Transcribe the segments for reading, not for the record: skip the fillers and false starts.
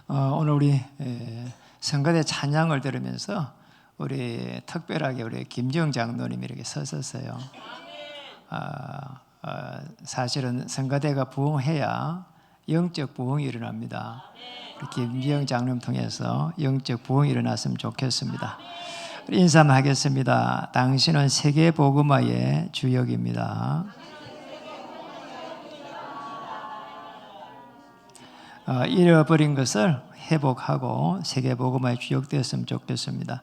오늘 우리 성가대 찬양을 들으면서 우리 특별하게 우리 김지영 장로님이 이렇게 서셨어요. 사실은 성가대가 부흥해야 영적 부흥이 일어납니다. 우리 김지영 장로님 통해서 영적 부흥이 일어났으면 좋겠습니다. 인사하겠습니다. 당신은 세계 복음화의 주역입니다. 잃어버린 것을 회복하고 세계 복음화의 주역 되었으면 좋겠습니다.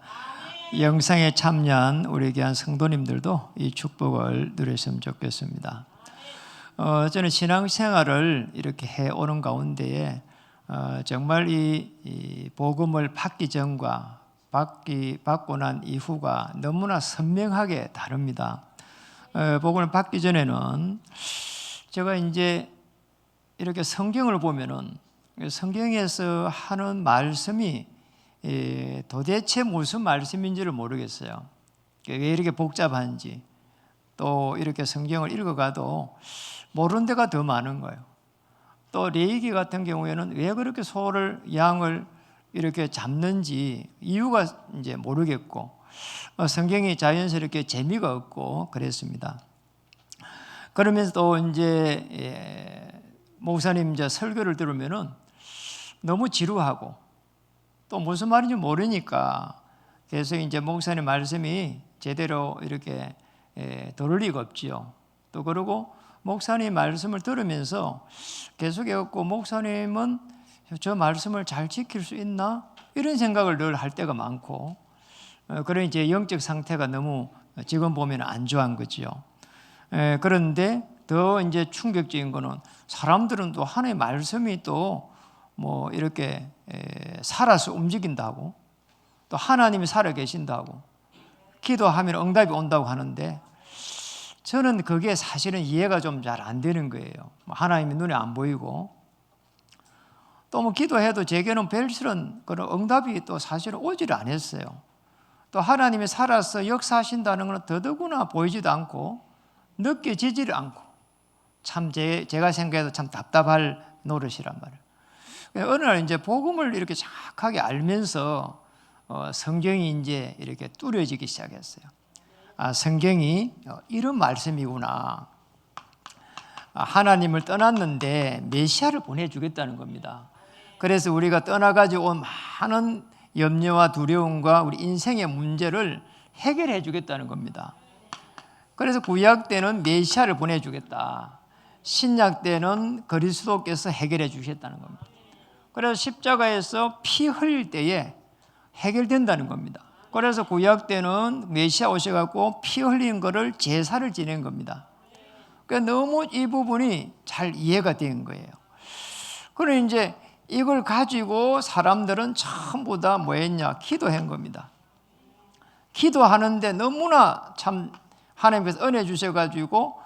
영상에 참여한 우리 귀한 성도님들도 이 축복을 누렸으면 좋겠습니다. 저는 신앙생활을 이렇게 해오는 가운데에 정말 이 복음을 받기 전과 받고 난 이후가 너무나 선명하게 다릅니다. 복음을 받기 전에는 제가 이제 이렇게 성경을 보면은 성경에서 하는 말씀이 도대체 무슨 말씀인지를 모르겠어요. 왜 이렇게 복잡한지, 또 이렇게 성경을 읽어가도 모르는 데가 더 많은 거예요. 또 레위기 같은 경우에는 왜 그렇게 소를 양을 이렇게 잡는지 이유가 이제 모르겠고, 성경이 자연스럽게 재미가 없고 그랬습니다. 그러면서 또 이제 목사님 이제 설교를 들으면은 너무 지루하고 또 무슨 말인지 모르니까 계속 이제 목사님 말씀이 제대로 이렇게 들을 리가 없지요. 또 그러고 목사님 말씀을 들으면서 계속 해갖고 목사님은 저 말씀을 잘 지킬 수 있나? 이런 생각을 늘 할 때가 많고, 그런 이제 영적 상태가 너무 지금 보면 안 좋은 거지요. 그런데 더 이제 충격적인 거는 사람들은 또 하나님의 말씀이 또 뭐 이렇게 살아서 움직인다고, 또 하나님이 살아 계신다고, 기도하면 응답이 온다고 하는데 저는 그게 사실은 이해가 좀 잘 안 되는 거예요. 하나님이 눈에 안 보이고 또 뭐 기도해도 제게는 별실은 그런 응답이 또 사실은 오지를 않았어요. 또 하나님이 살아서 역사하신다는 것은 더더구나 보이지도 않고 느껴지지를 않고 참 제가 생각해도 참 답답할 노릇이란 말이에요. 어느 날 이제 복음을 이렇게 정확하게 알면서 성경이 이제 이렇게 뚜려지기 시작했어요. 성경이 이런 말씀이구나. 하나님을 떠났는데 메시아를 보내주겠다는 겁니다. 그래서 우리가 떠나가지고 온 많은 염려와 두려움과 우리 인생의 문제를 해결해 주겠다는 겁니다. 그래서 구약 때는 메시아를 보내주겠다. 신약 때는 그리스도께서 해결해 주셨다는 겁니다. 그래서 십자가에서 피 흘릴 때에 해결된다는 겁니다. 그래서 구약 때는 메시아 오셔갖고 피 흘린 거를 제사를 지낸 겁니다. 그러니까 너무 이 부분이 잘 이해가 된 거예요. 그럼 이제 이걸 가지고 사람들은 전부 다 뭐 했냐? 기도한 겁니다. 기도하는데 너무나 참 하나님께서 은혜 주셔가지고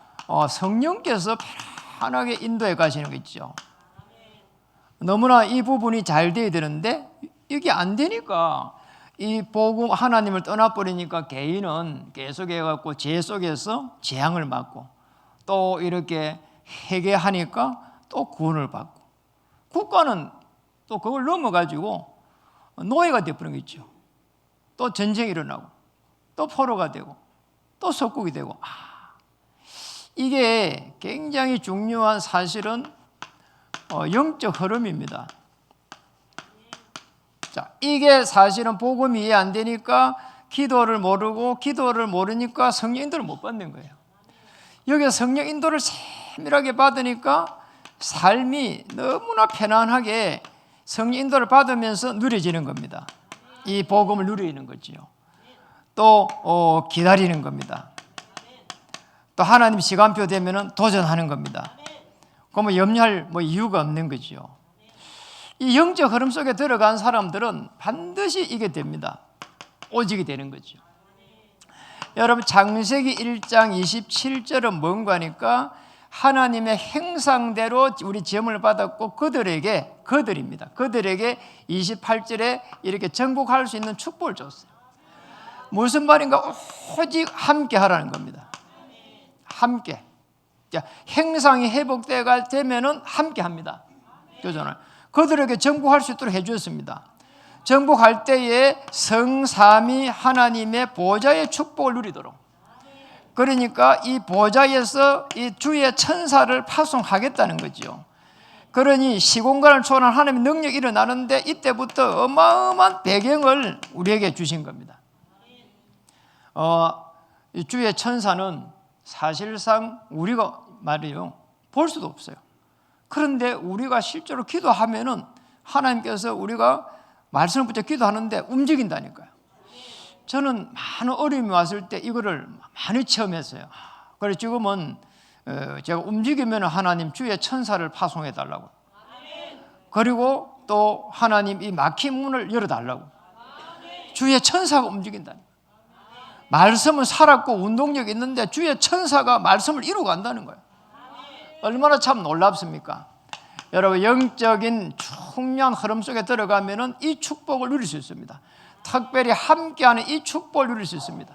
성령께서 편하게 인도해 가시는 거 있죠. 너무나 이 부분이 잘 돼야 되는데 이게 안 되니까 이 복음 하나님을 떠나버리니까 개인은 계속해갖고 죄 속에서 재앙을 맞고 또 이렇게 회개하니까 또 구원을 받고, 국가는 또 그걸 넘어가지고 노예가 되어버린 거 있죠. 또 전쟁이 일어나고 또 포로가 되고 또 속국이 되고, 이게 굉장히 중요한 사실은 영적 흐름입니다. 자, 이게 사실은 복음이 이해 안 되니까 기도를 모르고 기도를 모르니까 성령 인도를 못 받는 거예요. 여기서 성령 인도를 세밀하게 받으니까 삶이 너무나 편안하게 성령 인도를 받으면서 누려지는 겁니다. 이 복음을 누리는 거지요. 또 기다리는 겁니다. 또 하나님 시간표 되면은 도전하는 겁니다. 그러면 염려할 이유가 없는 거죠. 이 영적 흐름 속에 들어간 사람들은 반드시 이게 됩니다. 오직이 되는 거죠. 여러분, 창세기 1장 27절은 뭔가 하니까 하나님의 행상대로 우리 지음을 받았고 그들입니다. 그들에게 28절에 이렇게 정복할 수 있는 축복을 줬어요. 무슨 말인가? 오직 함께 하라는 겁니다. 함께. 자, 행상이 회복되가 되면은 함께 합니다. 그잖아요. 그들에게 정복할 수 있도록 해주었습니다. 정복할 때에 성삼위 하나님의 보좌의 축복을 누리도록, 그러니까 이 보좌에서 이 주의 천사를 파송하겠다는 거죠. 그러니 시공간을 초월한 하나님의 능력이 일어나는데 이때부터 어마어마한 배경을 우리에게 주신 겁니다. 이 주의 천사는 사실상 우리가 말이요 볼 수도 없어요. 그런데 우리가 실제로 기도하면은 하나님께서 우리가 말씀을 붙여 기도하는데 움직인다니까요. 저는 많은 어려움이 왔을 때 이거를 많이 체험했어요. 그래서 지금은 제가 움직이면 하나님 주의 천사를 파송해 달라고, 그리고 또 하나님 이 막힌 문을 열어달라고, 주의 천사가 움직인다니까. 말씀은 살았고 운동력이 있는데 주의 천사가 말씀을 이루어간다는 거예요. 얼마나 참 놀랍습니까? 여러분, 영적인 충만한 흐름 속에 들어가면은 이 축복을 누릴 수 있습니다. 특별히 함께하는 이 축복을 누릴 수 있습니다.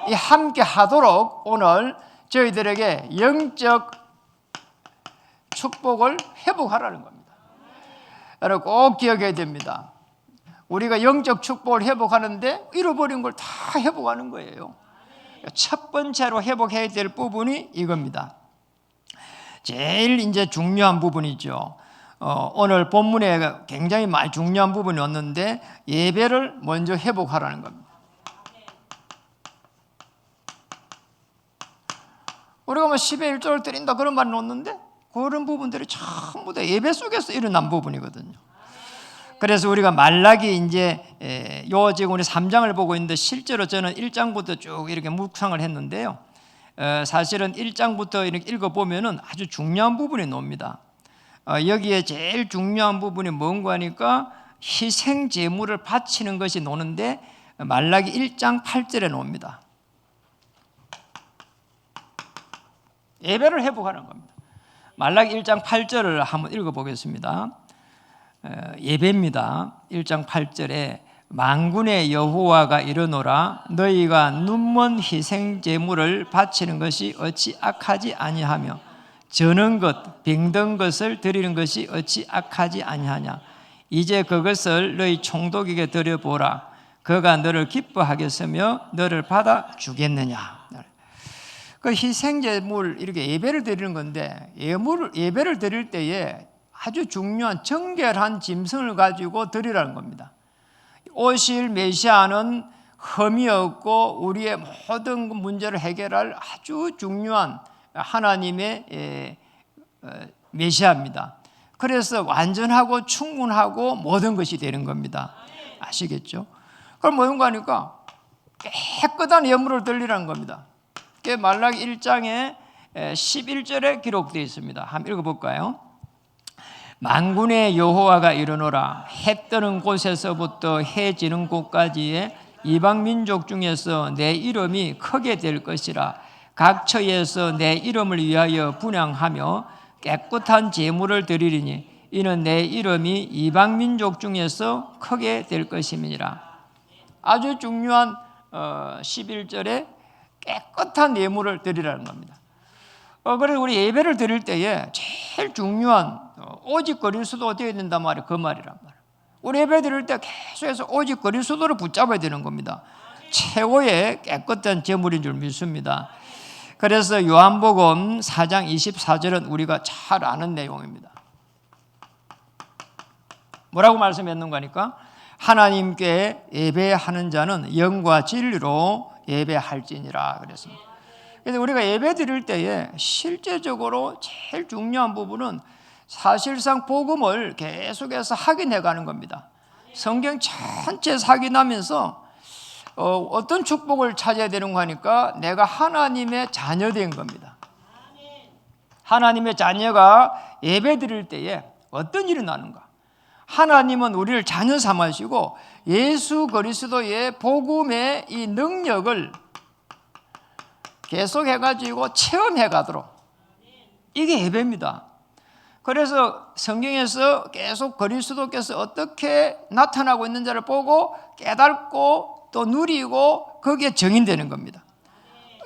이 함께 하도록 오늘 저희들에게 영적 축복을 회복하라는 겁니다. 여러분 꼭 기억해야 됩니다. 우리가 영적 축복을 회복하는데 잃어버린 걸 다 회복하는 거예요. 첫 번째로 회복해야 될 부분이 이겁니다. 제일 이제 중요한 부분이죠. 오늘 본문에 굉장히 많이 중요한 부분이 왔는데 예배를 먼저 회복하라는 겁니다. 우리가 뭐 10의 1조를 드린다 그런 말이 놓는데 그런 부분들이 전부 다 예배 속에서 일어난 부분이거든요. 그래서 우리가 말라기 이제 지금 우리 3장을 보고 있는데 실제로 저는 1장부터 쭉 이렇게 묵상을 했는데요. 사실은 1장부터 이렇게 읽어보면은 아주 중요한 부분이 나옵니다. 여기에 제일 중요한 부분이 뭔가 하니까 희생 제물을 바치는 것이 나오는데 말라기 1장 8절에 나옵니다. 예배를 회복하는 겁니다. 말라기 1장 8절을 한번 읽어보겠습니다. 예배입니다. 1장 8절에 만군의 여호와가 이르노라 너희가 눈먼 희생 제물을 바치는 것이 어찌 악하지 아니하며 저는 것 병든 것을 드리는 것이 어찌 악하지 아니하냐. 이제 그것을 너희 총독에게 드려보라. 그가 너를 기뻐하겠으며 너를 받아 주겠느냐. 그 희생제물 이렇게 예배를 드리는 건데 예배를 드릴 때에 아주 중요한 정결한 짐승을 가지고 드리라는 겁니다. 오실 메시아는 흠이 없고 우리의 모든 문제를 해결할 아주 중요한 하나님의 메시아입니다. 그래서 완전하고 충분하고 모든 것이 되는 겁니다. 아시겠죠? 그럼 뭔가 하니까 깨끗한 예물을 드리라는 겁니다. 그게 말라기 1장에 11절에 기록되어 있습니다. 한번 읽어볼까요? 만군의 여호와가 이르노라 해 뜨는 곳에서부터 해 지는 곳까지의 이방 민족 중에서 내 이름이 크게 될 것이라. 각 처에서 내 이름을 위하여 분향하며 깨끗한 제물을 드리리니 이는 내 이름이 이방 민족 중에서 크게 될 것임이니라. 아주 중요한 11절에 깨끗한 예물을 드리라는 겁니다. 그래서 우리 예배를 드릴 때에 제일 중요한 오직 그리스도 되어야 된단 말이에요. 그 말이란 말이에요. 우리 예배 드릴 때 계속해서 오직 그리스도를 붙잡아야 되는 겁니다. 최고의 깨끗한 제물인 줄 믿습니다. 그래서 요한복음 4장 24절은 우리가 잘 아는 내용입니다. 뭐라고 말씀했는가 하니까 하나님께 예배하는 자는 영과 진리로 예배할지니라 그랬습니다. 그래서 우리가 예배 드릴 때에 실제적으로 제일 중요한 부분은 사실상 복음을 계속해서 확인해 가는 겁니다. 성경 전체 확인하면서 어떤 축복을 찾아야 되는가 하니까 내가 하나님의 자녀된 겁니다. 하나님의 자녀가 예배 드릴 때에 어떤 일이 나는가? 하나님은 우리를 자녀 삼으시고 예수 그리스도의 복음의 이 능력을 계속 해가지고 체험해 가도록, 이게 예배입니다. 그래서 성경에서 계속 그리스도께서 어떻게 나타나고 있는지를 보고 깨닫고 또 누리고 거기에 정인되는 겁니다.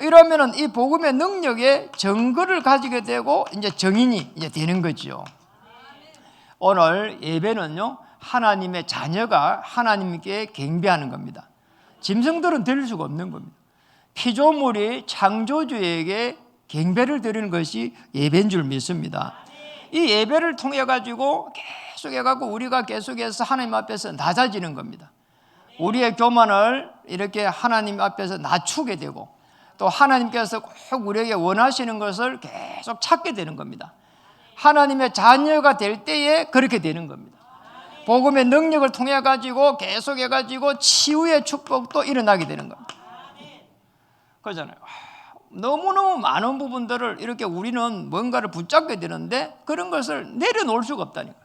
이러면은 이 복음의 능력의 증거를 가지게 되고 이제 정인이 이제 되는 거죠. 오늘 예배는요, 하나님의 자녀가 하나님께 경배하는 겁니다. 짐승들은 드릴 수가 없는 겁니다. 피조물이 창조주에게 경배를 드리는 것이 예배인 줄 믿습니다. 이 예배를 통해 가지고 계속해 갖고 우리가 계속해서 하나님 앞에서 낮아지는 겁니다. 우리의 교만을 이렇게 하나님 앞에서 낮추게 되고, 또 하나님께서 꼭 우리에게 원하시는 것을 계속 찾게 되는 겁니다. 하나님의 자녀가 될 때에 그렇게 되는 겁니다. 복음의 능력을 통해 가지고 계속해 가지고 치유의 축복도 일어나게 되는 겁니다. 그러잖아요. 너무너무 많은 부분들을 이렇게 우리는 뭔가를 붙잡게 되는데 그런 것을 내려놓을 수가 없다니까.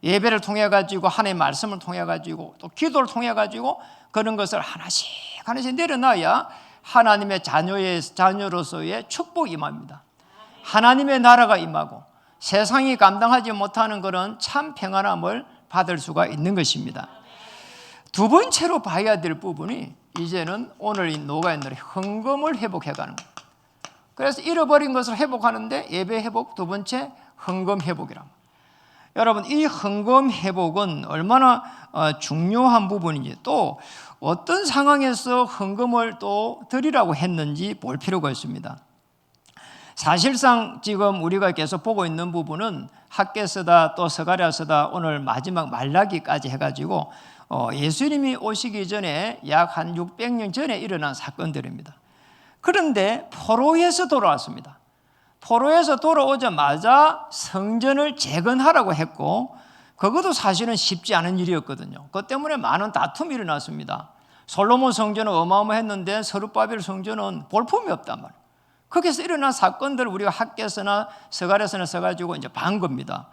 예배를 통해 가지고, 하나님의 말씀을 통해 가지고, 또 기도를 통해 가지고 그런 것을 하나씩 내려놔야 하나님의 자녀로서의 축복이 임합니다. 하나님의 나라가 임하고 세상이 감당하지 못하는 그런 참 평안함을 받을 수가 있는 것입니다. 두 번째로 봐야 될 부분이 이제는 오늘 이 노가연들의 헌금을 회복해가는 거예요. 그래서 잃어버린 것을 회복하는데 예배 회복, 두 번째 헌금 회복이랍니다. 여러분, 이 헌금 회복은 얼마나 중요한 부분인지, 또 어떤 상황에서 헌금을 또 드리라고 했는지 볼 필요가 있습니다. 사실상 지금 우리가 계속 보고 있는 부분은 학개서다, 또 스가랴서다, 오늘 마지막 말라기까지 해가지고 예수님이 오시기 전에 약 한 600년 전에 일어난 사건들입니다. 그런데 포로에서 돌아왔습니다. 포로에서 돌아오자마자 성전을 재건하라고 했고, 그것도 사실은 쉽지 않은 일이었거든요. 그것 때문에 많은 다툼이 일어났습니다. 솔로몬 성전은 어마어마했는데 서룹바벨 성전은 볼품이 없단 말이에요. 거기서 일어난 사건들을 우리가 학개서나 스가랴서나 써가지고 이제 본 겁니다.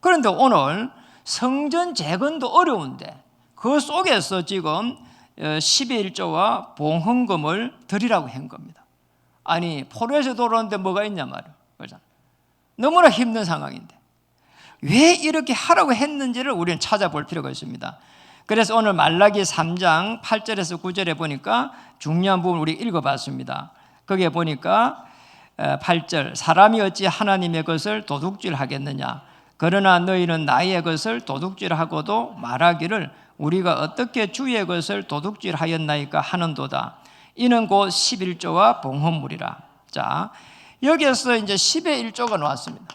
그런데 오늘 성전 재건도 어려운데 그 속에서 지금 10의 1조와 봉헌금을 드리라고 한 겁니다. 아니, 포로에서 돌아오는데 뭐가 있냐 말이에요. 그렇잖아요. 너무나 힘든 상황인데 왜 이렇게 하라고 했는지를 우리는 찾아볼 필요가 있습니다. 그래서 오늘 말라기 3장 8절에서 9절에 보니까 중요한 부분 우리 읽어봤습니다. 거기에 보니까 8절, 사람이 어찌 하나님의 것을 도둑질하겠느냐. 그러나 너희는 나의 것을 도둑질하고도 말하기를 우리가 어떻게 주의 것을 도둑질하였나이까 하는도다. 이는 곧 11조와 봉헌물이라. 자, 여기에서 이제 10의 1조가 나왔습니다.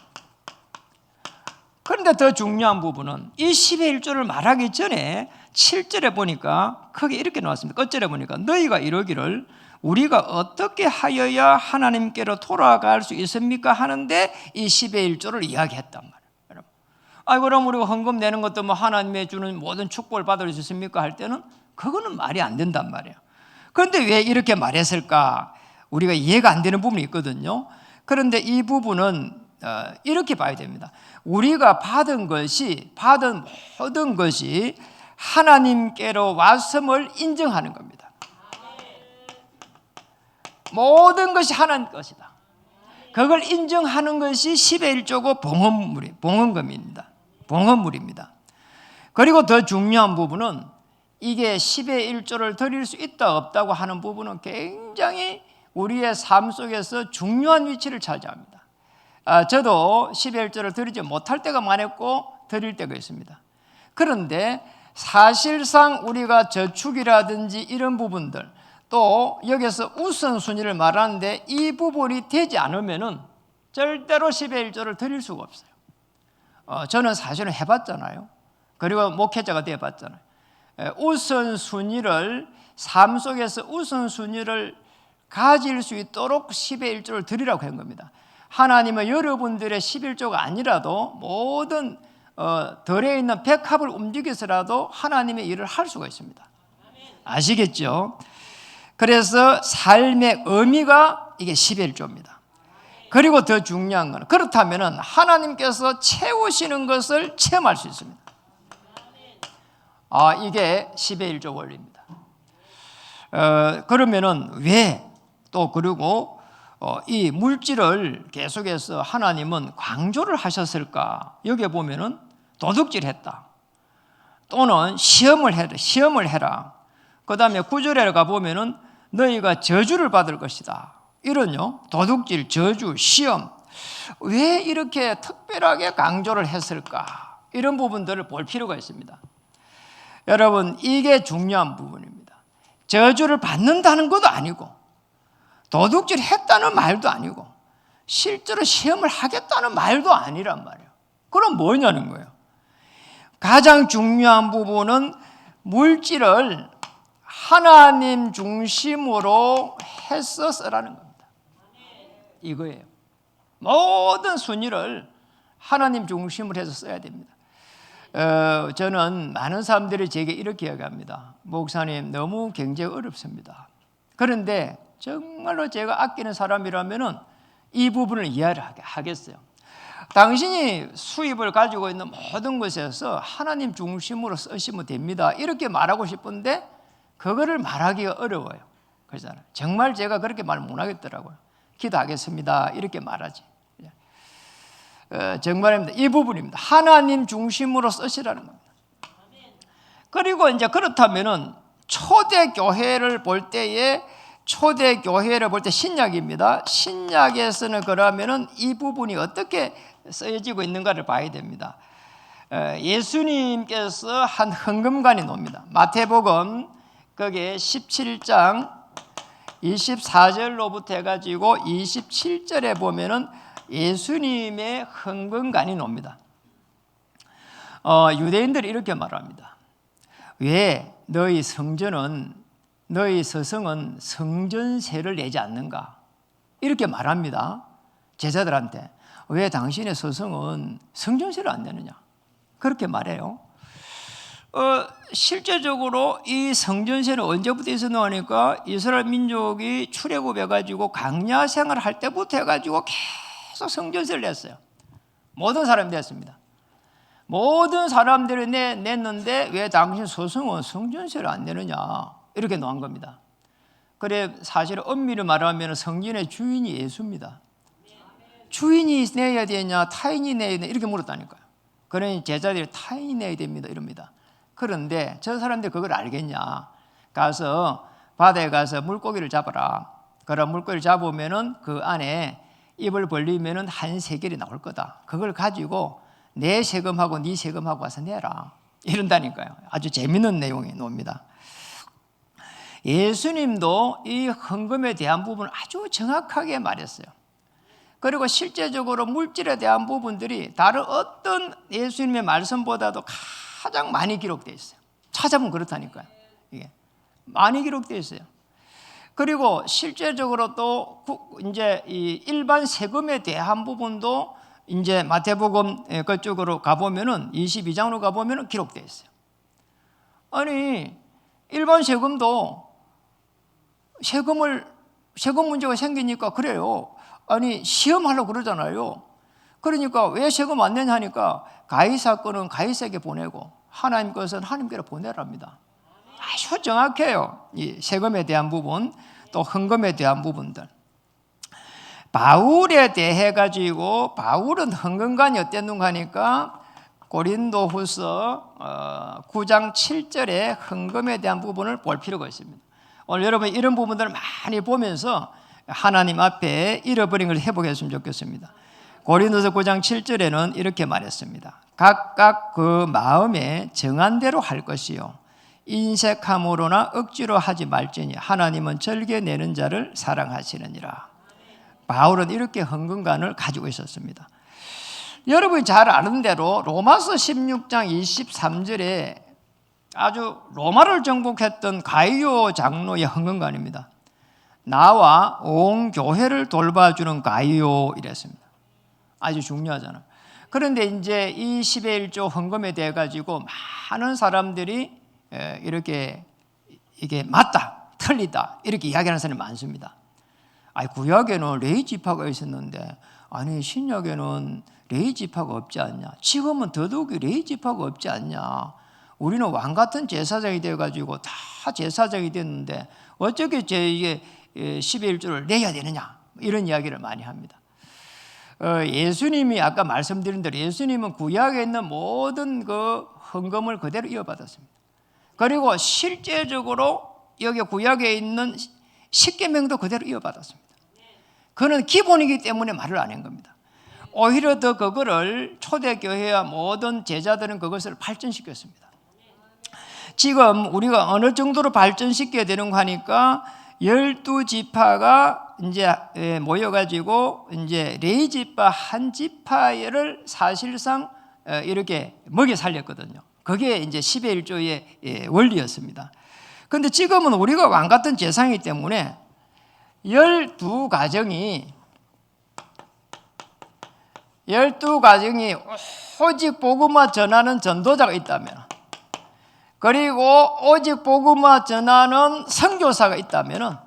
그런데 더 중요한 부분은 이 10의 1조를 말하기 전에 7절에 보니까 거기 이렇게 나왔습니다. 끝절에 보니까 너희가 이러기를 우리가 어떻게 하여야 하나님께로 돌아갈 수 있습니까? 하는데 이 10의 1조를 이야기했단 말이에요. 여러분, 그럼 우리가 헌금 내는 것도 뭐 하나님의 주는 모든 축복을 받을 수 있습니까? 할 때는 그거는 말이 안 된단 말이에요. 그런데 왜 이렇게 말했을까? 우리가 이해가 안 되는 부분이 있거든요. 그런데 이 부분은 이렇게 봐야 됩니다. 우리가 받은 모든 것이 하나님께로 왔음을 인정하는 겁니다. 모든 것이 하나님 것이다. 그걸 인정하는 것이 10의 1조고 봉헌물입니다. 그리고 더 중요한 부분은 이게 10의 1조를 드릴 수 있다 없다고 하는 부분은 굉장히 우리의 삶 속에서 중요한 위치를 차지합니다. 저도 10의 1조를 드리지 못할 때가 많았고 드릴 때가 있습니다. 그런데 사실상 우리가 저축이라든지 이런 부분들, 또 여기서 우선순위를 말하는데 이 부분이 되지 않으면은 절대로 10의 1조를 드릴 수가 없어요. 저는 사실은 해봤잖아요. 그리고 목회자가 되어봤잖아요. 우선순위를, 삶 속에서 우선순위를 가질 수 있도록 10의 1조를 드리라고 한 겁니다. 하나님은 여러분들의 11조가 아니라도 모든 덜에 있는 백합을 움직여서라도 하나님의 일을 할 수가 있습니다. 아시겠죠? 그래서 삶의 의미가 이게 10의 1조입니다. 그리고 더 중요한 건, 그렇다면 하나님께서 채우시는 것을 체험할 수 있습니다. 이게 10의 1조 원리입니다. 그러면은 왜 또 그리고 이 물질을 계속해서 하나님은 강조를 하셨을까? 여기에 보면은 도둑질했다, 또는 시험을 해라. 그 다음에 9절에 가보면은 너희가 저주를 받을 것이다. 이런요, 도둑질, 저주, 시험. 왜 이렇게 특별하게 강조를 했을까? 이런 부분들을 볼 필요가 있습니다. 여러분, 이게 중요한 부분입니다. 저주를 받는다는 것도 아니고 도둑질 했다는 말도 아니고 실제로 시험을 하겠다는 말도 아니란 말이에요. 그럼 뭐냐는 거예요. 가장 중요한 부분은 물질을 하나님 중심으로 해서 쓰라는 겁니다. 이거예요. 모든 순위를 하나님 중심으로 해서 써야 됩니다. 저는 많은 사람들이 제게 이렇게 이야기합니다. 목사님, 너무 굉장히 어렵습니다. 그런데 정말로 제가 아끼는 사람이라면 이 부분을 이해를 하겠어요. 당신이 수입을 가지고 있는 모든 것에서 하나님 중심으로 쓰시면 됩니다. 이렇게 말하고 싶은데 그거를 말하기가 어려워요. 그렇잖아요. 정말 제가 그렇게 말 못하겠더라고요. 기도하겠습니다. 이렇게 말하지. 정말입니다. 이 부분입니다. 하나님 중심으로 쓰시라는 겁니다. 그리고 이제 그렇다면은 초대교회를 볼 때에 신약입니다. 신약에서는 그러면은 이 부분이 어떻게 쓰여지고 있는가를 봐야 됩니다. 예수님께서 한 헌금관이 나옵니다. 마태복음 거기에 17장 24절로부터 해가지고 27절에 보면은 예수님의 헌금관이 나옵니다. 유대인들이 이렇게 말합니다. 왜 너희 서성은 성전세를 내지 않는가? 이렇게 말합니다. 제자들한테. 왜 당신의 서성은 성전세를 안 내느냐? 그렇게 말해요. 실제적으로 이 성전세는 언제부터 있었나 하니까 이스라엘 민족이 출애굽해가지고 광야 생활을 할 때부터 해가지고 계속 성전세를 냈어요. 모든 사람이 냈습니다. 모든 사람들이 냈는데 왜 당신 서성은 성전세를 안 내느냐? 이렇게 놓은 겁니다. 그래, 사실 엄밀히 말하면 성전의 주인이 예수입니다. 주인이 내야 되냐, 타인이 내야 되냐, 이렇게 물었다니까요. 그러니 제자들이 타인이 내야 됩니다, 이럽니다. 그런데 저 사람들이 그걸 알겠냐? 가서 바다에 가서 물고기를 잡아라. 그럼 물고기를 잡으면은 그 안에 입을 벌리면은 한 세겔이 나올 거다. 그걸 가지고 내 세금하고 네 세금하고 와서 내라. 이런다니까요. 아주 재밌는 내용이 나옵니다. 예수님도 이 헌금에 대한 부분을 아주 정확하게 말했어요. 그리고 실제적으로 물질에 대한 부분들이 다른 어떤 예수님의 말씀보다도 가장 많이 기록되어 있어요. 찾아보면 그렇다니까요. 이게 많이 기록되어 있어요. 그리고 실제적으로 또 이제 이 일반 세금에 대한 부분도 이제 마태복음 그쪽으로 가보면은 22장으로 가보면은 기록되어 있어요. 아니, 일반 세금도 세금 문제가 생기니까 그래요. 아니, 시험하려고 그러잖아요. 그러니까 왜 세금 안 내냐 하니까 가이사 거는 가이사에게 보내고 하나님 것은 하나님께로 보내랍니다. 아주 정확해요. 이 세금에 대한 부분, 또 헌금에 대한 부분들. 바울에 대해 가지고 바울은 헌금관이 어땠는가 하니까 고린도후서 9장 7절에 헌금에 대한 부분을 볼 필요가 있습니다. 오늘 여러분 이런 부분들을 많이 보면서 하나님 앞에 잃어버린 걸 회복했으면 좋겠습니다. 고린도서 9장 7절에는 이렇게 말했습니다. 각각 그 마음에 정한 대로 할 것이요 인색함으로나 억지로 하지 말지니 하나님은 절개 내는 자를 사랑하시느니라. 바울은 이렇게 헌금관을 가지고 있었습니다. 여러분이 잘 아는 대로 로마서 16장 23절에 아주 로마를 정복했던 가이오 장로의 헌금관입니다. 나와 온 교회를 돌봐주는 가이오 이랬습니다. 아주 중요하잖아요. 그런데 이제 이 10의 1조 헌금에 대해 가지고 많은 사람들이 이렇게 이게 맞다, 틀리다 이렇게 이야기하는 사람이 많습니다. 아니, 구약에는 레위 지파가 있었는데 아니 신약에는 레위 지파가 없지 않냐? 지금은 더더욱이 레위 지파가 없지 않냐? 우리는 왕 같은 제사장이 되어 가지고 다 제사장이 됐는데 어떻게 이게 10의 1조를 내야 되느냐? 이런 이야기를 많이 합니다. 예수님이 아까 말씀드린 대로 예수님은 구약에 있는 모든 그 헌금을 그대로 이어받았습니다. 그리고 실제적으로 여기 구약에 있는 십계명도 그대로 이어받았습니다. 그는 기본이기 때문에 말을 안 한 겁니다. 오히려 더 그거를 초대교회와 모든 제자들은 그것을 발전시켰습니다. 지금 우리가 어느 정도로 발전시켜야 되는 거 하니까 12지파가 이제 모여가지고 이제 레위지파 한 지파를 사실상 이렇게 먹여 살렸거든요. 그게 이제 10의 1조의 원리였습니다. 그런데 지금은 우리가 왕 같은 재상이기 때문에 12가정이 오직 복음만 전하는 전도자가 있다면, 그리고 오직 복음만 전하는 선교사가 있다면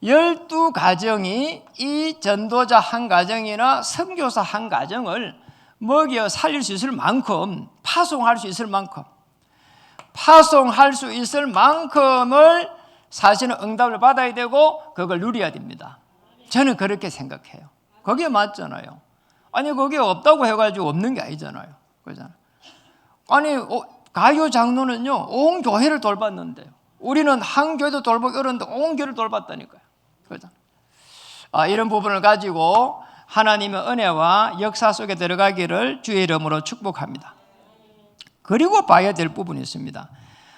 12가정이 이 전도자 한 가정이나 선교사 한 가정을 먹여 살릴 수 있을 만큼, 파송할 수 있을 만큼을 사실은 응답을 받아야 되고 그걸 누려야 됩니다. 저는 그렇게 생각해요. 그게 맞잖아요. 아니 그게 없다고 해가지고 없는 게 아니잖아요. 그렇잖아요. 아니 가요 장로는요 온 교회를 돌봤는데요. 우리는 한 교회도 돌보기 어려운데 온 교회를 돌봤다니까요. 그렇잖아요. 이런 부분을 가지고 하나님의 은혜와 역사 속에 들어가기를 주의 이름으로 축복합니다. 그리고 봐야 될 부분이 있습니다.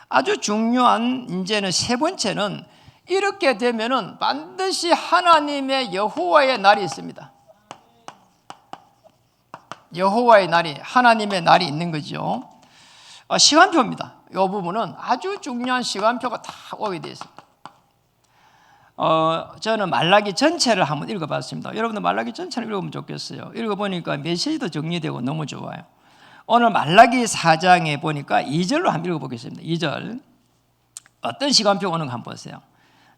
아주 중요한 이제는 세 번째는, 이렇게 되면은 반드시 하나님의 여호와의 날이 있습니다. 여호와의 날이, 하나님의 날이 있는 거죠. 시간표입니다. 이 부분은 아주 중요한 시간표가 다 오게 되어 있습니다. 저는 말라기 전체를 한번 읽어봤습니다. 여러분들 말라기 전체를 읽으면 좋겠어요. 읽어보니까 메시지도 정리되고 너무 좋아요. 오늘 말라기 4장에 보니까 2절로 한번 읽어보겠습니다. 2절. 어떤 시간표가 오는가 한번 보세요.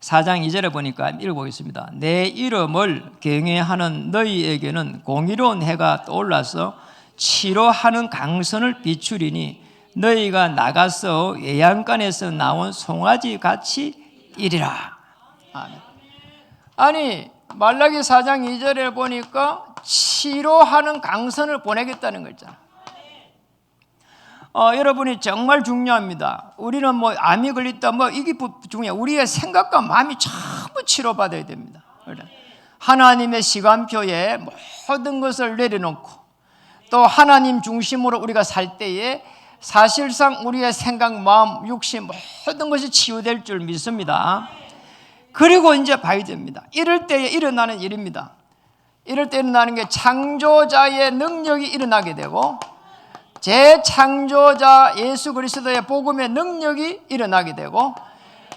4장 2절에 보니까 읽어보겠습니다. 내 이름을 경외하는 너희에게는 공의로운 해가 떠올라서 치료하는 강선을 비추리니 너희가 나가서 외양간에서 나온 송아지 같이 이리라. 아멘. 아니 말라기 4장 2절에 보니까 치료하는 강선을 보내겠다는 거잖아요. 여러분이 정말 중요합니다. 우리는 뭐 암이 걸렸다 이게 중요해요. 우리의 생각과 마음이 전부 치료받아야 됩니다. 하나님의 시간표에 모든 것을 내려놓고 또 하나님 중심으로 우리가 살 때에 사실상 우리의 생각, 마음, 육신 모든 것이 치유될 줄 믿습니다. 그리고 이제 봐야 됩니다. 이럴 때에 일어나는 일입니다. 이럴 때 일어나는 게 창조자의 능력이 일어나게 되고 재창조자 예수 그리스도의 복음의 능력이 일어나게 되고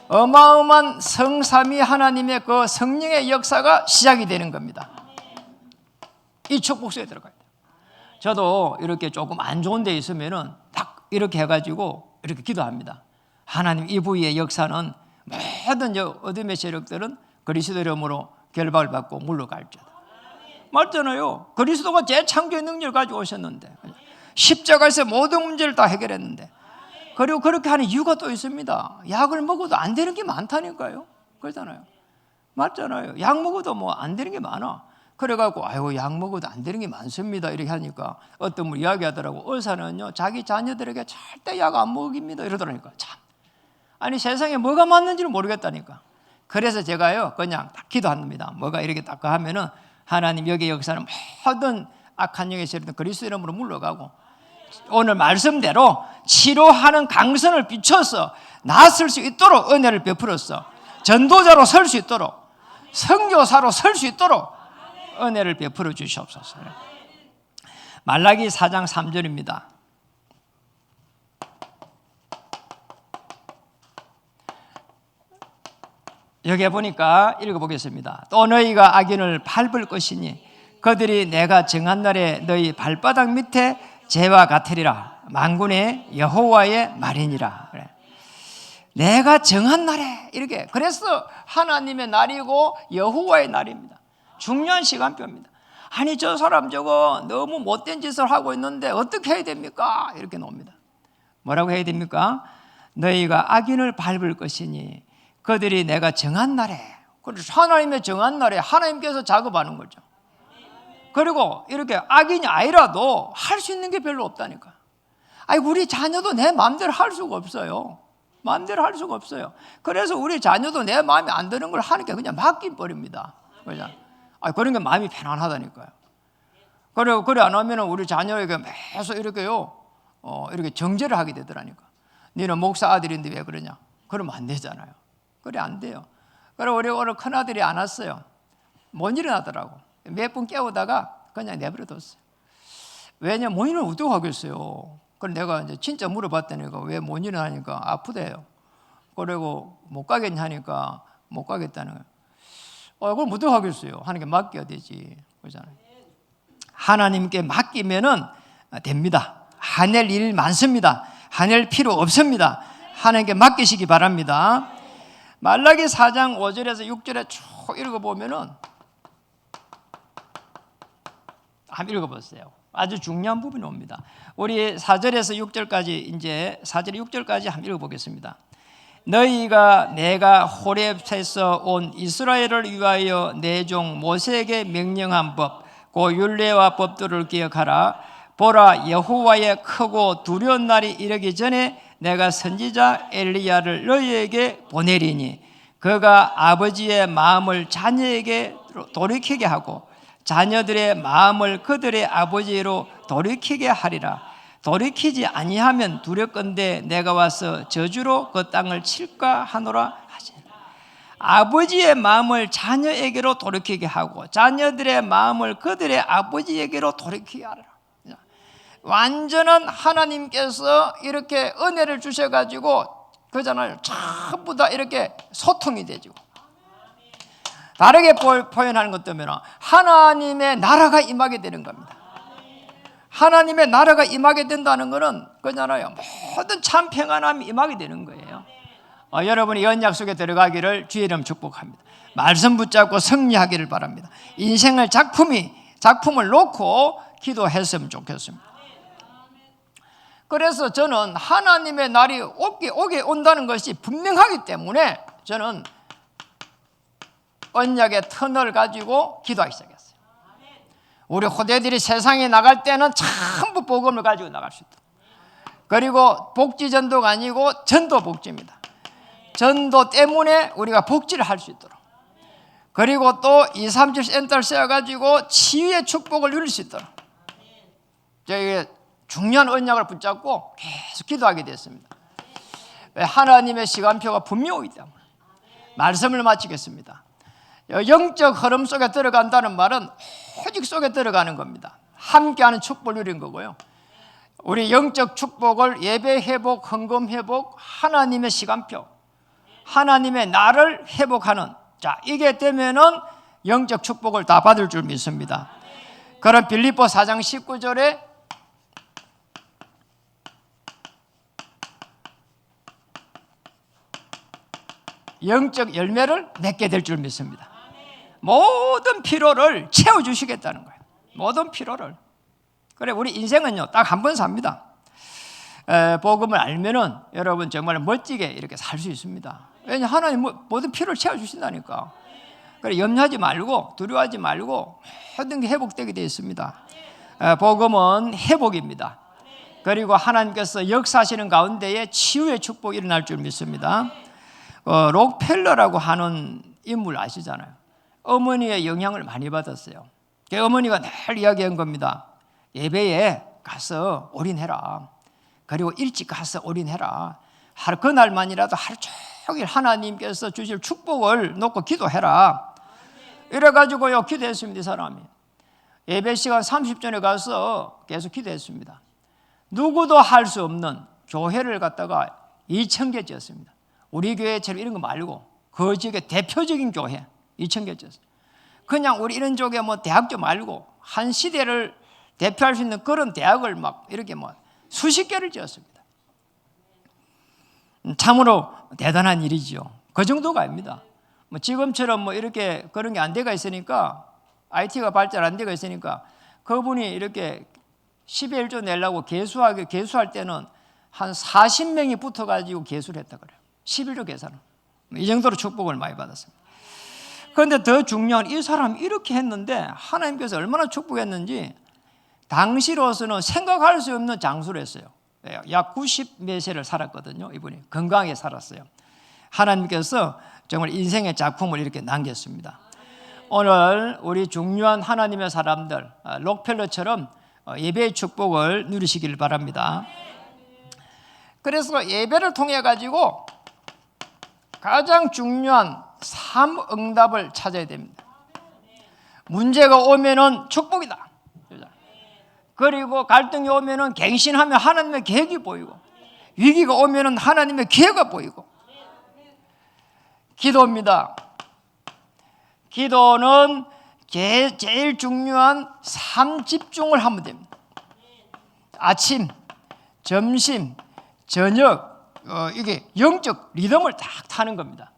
어마어마한 성삼위 하나님의 그 성령의 역사가 시작이 되는 겁니다. 이 축복 속에 들어가야 돼요. 저도 이렇게 조금 안 좋은 데 있으면은 딱 이렇게 해가지고 이렇게 기도합니다. 하나님 이 부위의 역사는 모든 어둠의 세력들은 그리스도 이름으로 결박을 받고 물러갈지어다. 맞잖아요. 그리스도가 재창조의 능력을 가지고 오셨는데 십자가에서 모든 문제를 다 해결했는데, 그리고 그렇게 하는 이유가 또 있습니다. 약을 먹어도 안 되는 게 많다니까요. 그렇잖아요. 맞잖아요. 약 먹어도 뭐 안 되는 게 많아. 그래갖고 아이고 약 먹어도 안 되는 게 많습니다 이렇게 하니까 어떤 분 이야기하더라고. 의사는요 자기 자녀들에게 절대 약 안 먹입니다 이러더라니까. 참, 아니 세상에 뭐가 맞는지는 모르겠다니까. 그래서 제가요 그냥 딱 기도합니다. 뭐가 이렇게 딱 하면은 하나님 여기 역사는 모든 악한 영의 세력은 그리스도 이름으로 물러가고 오늘 말씀대로 치료하는 강선을 비춰서 나설 수 있도록 은혜를 베풀었어. 전도자로 설 수 있도록, 선교사로 설 수 있도록 은혜를 베풀어 주시옵소서. 말라기 4장 3절입니다. 여기에 보니까 읽어보겠습니다. 또 너희가 악인을 밟을 것이니 그들이 내가 정한 날에 너희 발바닥 밑에 재와 같으리라. 만군의 여호와의 말이니라. 그래. 내가 정한 날에 이렇게. 그래서 하나님의 날이고 여호와의 날입니다. 중요한 시간표입니다. 아니 저 사람 저거 너무 못된 짓을 하고 있는데 어떻게 해야 됩니까? 이렇게 나옵니다. 뭐라고 해야 됩니까? 너희가 악인을 밟을 것이니 그들이 내가 정한 날에. 그래서 하나님의 정한 날에 하나님께서 작업하는 거죠. 그리고 이렇게 악인이 아니라도 할 수 있는 게 별로 없다니까. 아니 우리 자녀도 내 마음대로 할 수가 없어요. 마음대로 할 수가 없어요. 그래서 우리 자녀도 내 마음에 안 드는 걸 하니까 그냥 맡긴 버립니다. 그냥. 그런 게 마음이 편안하다니까요. 그래 안 하면 우리 자녀에게 계속 이렇게요, 이렇게 정죄를 하게 되더라니까. 너는 목사 아들인데 왜 그러냐? 그러면 안 되잖아요. 그래 안 돼요. 그래 우리 오늘 큰 아들이 안 왔어요. 못 일어나더라고. 몇 분 깨우다가 그냥 내버려뒀어요. 왜냐 못 일어나면 어떡하겠어요. 그래 내가 이제 진짜 물어봤더니 왜 못 일어나니까 아프대요. 그리고 못 가겠냐 하니까 못 가겠다는 거예요. 그럼 어떡하겠어요. 하나님께 맡겨야 되지. 그러잖아요. 하나님께 맡기면은 됩니다. 화낼 일 많습니다. 화낼 필요 없습니다. 하나님께 맡기시기 바랍니다. 말라기 4장 5절에서 6절에 쭉 읽어보면은 한번 읽어보세요. 아주 중요한 부분이 옵니다. 우리 4절에서 6절까지 이제 4절 6절까지 한번 읽어보겠습니다. 너희가 내가 호렙에서 온 이스라엘을 위하여 내 종 모세에게 명령한 법 그 율례와 법도를 기억하라. 보라 여호와의 크고 두려운 날이 이르기 전에 내가 선지자 엘리야를 너희에게 보내리니 그가 아버지의 마음을 자녀에게 돌이키게 하고 자녀들의 마음을 그들의 아버지로 돌이키게 하리라. 돌이키지 아니하면 두렵건대 내가 와서 저주로 그 땅을 칠까 하노라 하시니 아버지의 마음을 자녀에게로 돌이키게 하고 자녀들의 마음을 그들의 아버지에게로 돌이키게 하리라. 완전한 하나님께서 이렇게 은혜를 주셔가지고 그잖아요. 전부 다 이렇게 소통이 되죠. 다르게 표현하는 것 때문에 하나님의 나라가 임하게 되는 겁니다. 하나님의 나라가 임하게 된다는 것은 그잖아요. 모든 참 평안함이 임하게 되는 거예요. 여러분이 연약 속에 들어가기를 주의 이름 축복합니다. 말씀 붙잡고 승리하기를 바랍니다. 인생을 작품을 놓고 기도했으면 좋겠습니다. 그래서 저는 하나님의 날이 오게 온다는 것이 분명하기 때문에 저는 언약의 터널을 가지고 기도하기 시작했어요. 우리 후대들이 세상에 나갈 때는 전부 복음을 가지고 나갈 수 있도록. 그리고 복지전도가 아니고 전도복지입니다. 전도 때문에 우리가 복지를 할 수 있도록. 그리고 또 237 센터를 세워가지고 치유의 축복을 누릴 수 있도록. 저희 중요한 언약을 붙잡고 계속 기도하게 됐습니다. 하나님의 시간표가 분명하기 때문에. 말씀을 마치겠습니다. 영적 흐름 속에 들어간다는 말은 오직 속에 들어가는 겁니다. 함께하는 축복을 누린 거고요. 우리 영적 축복을 예배 회복, 헌금 회복, 하나님의 시간표, 하나님의 나를 회복하는 자 이게 되면은 영적 축복을 다 받을 줄 믿습니다. 그런 빌립보 4장 19절에 영적 열매를 맺게 될 줄 믿습니다. 모든 필요를 채워주시겠다는 거예요. 모든 필요를. 그래 우리 인생은요 딱 한 번 삽니다. 복음을 알면은 여러분 정말 멋지게 이렇게 살 수 있습니다. 왜냐 하나님 모든 필요를 채워주신다니까. 그래 염려하지 말고 두려워하지 말고 모든 게 회복되게 되어 있습니다. 복음은 회복입니다. 그리고 하나님께서 역사하시는 가운데에 치유의 축복이 일어날 줄 믿습니다. 록펠러라고 하는 인물 아시잖아요. 어머니의 영향을 많이 받았어요. 어머니가 늘 이야기한 겁니다. 예배에 가서 올인해라. 그리고 일찍 가서 올인해라. 그날만이라도 하루 종일 하나님께서 주실 축복을 놓고 기도해라. 이래가지고요 기도했습니다. 이 사람이 예배 시간 30전에 가서 계속 기도했습니다. 누구도 할 수 없는 교회를 갖다가 2,000개 지었습니다. 우리 교회처럼 이런 거 말고 그 지역의 대표적인 교회 2,000개 지었어요. 그냥 우리 이런 쪽에 뭐 대학교 말고 한 시대를 대표할 수 있는 그런 대학을 막 이렇게 뭐 수십 개를 지었습니다. 참으로 대단한 일이죠. 그 정도가 아닙니다. 뭐 지금처럼 뭐 이렇게 그런 게 안 돼가 있으니까 IT가 발달 안 돼가 있으니까 그분이 이렇게 10의 1조 내려고 개수할 때는 한 40명이 붙어가지고 개수를 했다 그래요. 11조 계산은. 이 정도로 축복을 많이 받았습니다. 그런데 더 중요한 이 사람이 이렇게 했는데 하나님께서 얼마나 축복했는지 당시로서는 생각할 수 없는 장수를 했어요. 약 90몇 세를 살았거든요. 이분이 건강하게 살았어요. 하나님께서 정말 인생의 작품을 이렇게 남겼습니다. 오늘 우리 중요한 하나님의 사람들 록펠러처럼 예배의 축복을 누리시길 바랍니다. 그래서 예배를 통해 가지고 가장 중요한 3응답을 찾아야 됩니다. 문제가 오면은 축복이다. 그리고 갈등이 오면은 갱신하면 하나님의 계획이 보이고, 위기가 오면은 하나님의 기회가 보이고. 기도입니다. 기도는 제일 중요한 3집중을 하면 됩니다. 아침, 점심, 저녁, 이게 영적 리듬을 딱 타는 겁니다.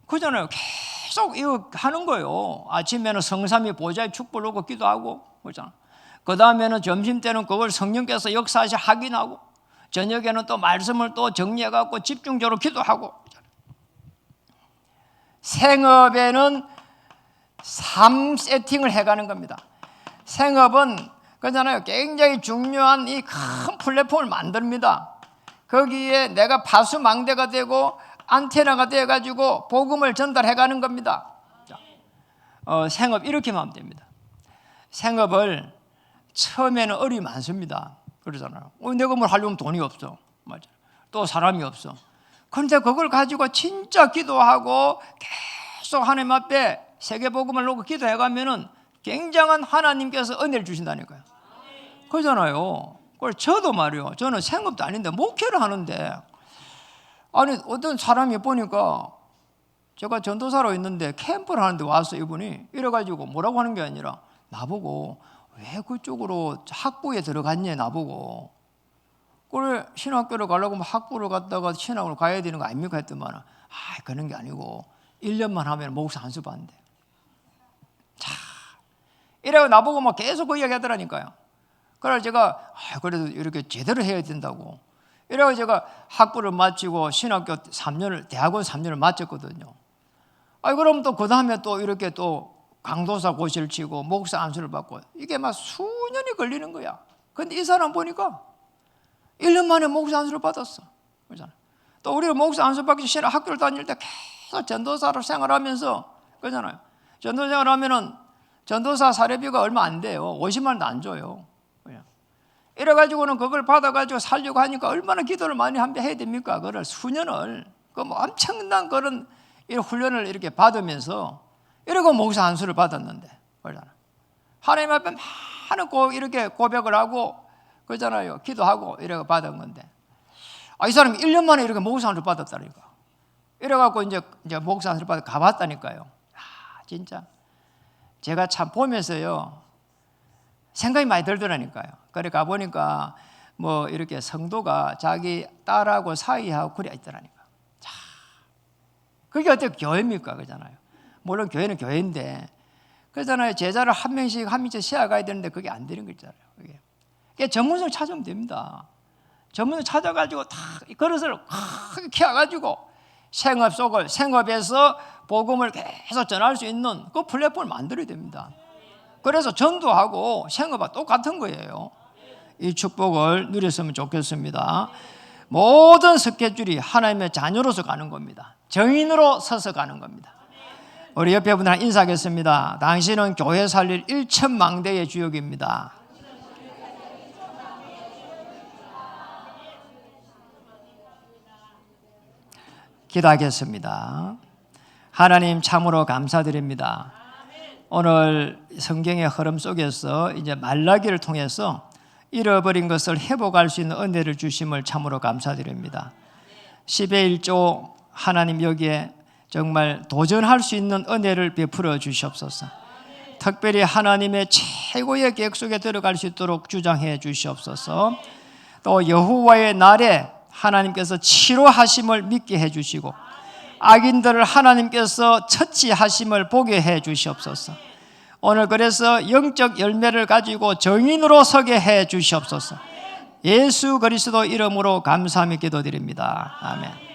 그잖아요. 계속 이거 하는 거예요. 아침에는 성삼위 보좌의 축복을 놓고 기도하고, 그잖아. 그 다음에는 점심 때는 그걸 성령께서 역사하시 확인하고, 저녁에는 또 말씀을 또 정리해갖고 집중적으로 기도하고. 생업에는 3세팅을 해가는 겁니다. 생업은 그잖아요. 굉장히 중요한 이 큰 플랫폼을 만듭니다. 거기에 내가 파수망대가 되고 안테나가 되어가지고 복음을 전달해가는 겁니다. 생업 이렇게만 하면 됩니다. 생업을 처음에는 어려움이 많습니다. 그러잖아요. 내가 뭘 하려면 돈이 없어. 맞아. 또 사람이 없어. 그런데 그걸 가지고 진짜 기도하고 계속 하나님 앞에 세계복음을 놓고 기도해가면은 굉장한 하나님께서 은혜를 주신다니까요. 그러잖아요. 그걸 저도 말이요. 저는 생업도 아닌데 목회를 하는데, 아니 어떤 사람이 보니까 제가 전도사로 있는데 캠프를 하는데 와서 이분이 이래가지고 뭐라고 하는 게 아니라 나보고 왜 그쪽으로 학부에 들어갔냐 나보고. 그래 신학교를 가려고 하면 학부를 갔다가 신학으로 가야 되는 거 아닙니까 했더만 그런 게 아니고 1년만 하면 목사 한 수 받는데. 자, 이래가 나보고 막 계속 그 이야기 하더라니까요. 그래서 제가 그래도 이렇게 제대로 해야 된다고. 이래가 제가 학부를 마치고 신학교 3년을 대학원 3년을 마쳤거든요. 그럼 또 그 다음에 또 이렇게 또 강도사 고시를 치고 목사 안수를 받고 이게 막 수년이 걸리는 거야. 근데 이 사람 보니까 1년 만에 목사 안수를 받았어. 그렇잖아. 또 우리가 목사 안수 받기 전에 학교를 다닐 때 계속 전도사로 생활하면서 그러잖아요. 전도 생활하면은 전도사 사례비가 얼마 안 돼요. 50만 원도 안 줘요. 이래가지고는 그걸 받아가지고 살려고 하니까 얼마나 기도를 많이 해야 됩니까? 그걸 수년을 뭐 엄청난 그런 훈련을 이렇게 받으면서 이러고 목사 안수를 받았는데, 그러잖아. 하나님 앞에 많은 이렇게 고백을 하고 그러잖아요. 기도하고 이래가 받은 건데, 이 사람이 1년 만에 이렇게 목사 안수를 받았다니까. 이래갖고 이제 목사 안수를 받아 가봤다니까요. 진짜 제가 참 보면서요 생각이 많이 들더라니까요. 그래 가보니까 뭐 이렇게 성도가 자기 딸하고 사이하고 그래 있더라니까. 자, 그게 어떻게 교회입니까? 그잖아요. 물론 교회는 교회인데 그러잖아요. 제자를 한 명씩 세워가야 되는데 그게 안 되는 거잖아요. 그게 전문성을 찾으면 됩니다. 전문성 찾아가지고 다 그릇을 크게 키워가지고 생업에서 복음을 계속 전할 수 있는 그 플랫폼을 만들어야 됩니다. 그래서 전도하고 생업과 똑같은 거예요. 이 축복을 누렸으면 좋겠습니다. 모든 스케줄이 하나님의 자녀로서 가는 겁니다. 정인으로 서서 가는 겁니다. 우리 옆에 분들한테 인사하겠습니다. 당신은 교회 살릴 1천망대의 주역입니다. 기도하겠습니다. 하나님 참으로 감사드립니다. 오늘 성경의 흐름 속에서 이제 말라기를 통해서 잃어버린 것을 회복할 수 있는 은혜를 주심을 참으로 감사드립니다. 10의 1조 하나님 여기에 정말 도전할 수 있는 은혜를 베풀어 주시옵소서. 특별히 하나님의 최고의 계획 속에 들어갈 수 있도록 주장해 주시옵소서. 또 여호와의 날에 하나님께서 치료하심을 믿게 해 주시고 악인들을 하나님께서 처치하심을 보게 해 주시옵소서. 오늘 그래서 영적 열매를 가지고 정인으로 서게 해 주시옵소서. 예수 그리스도 이름으로 감사하며 기도드립니다. 아멘.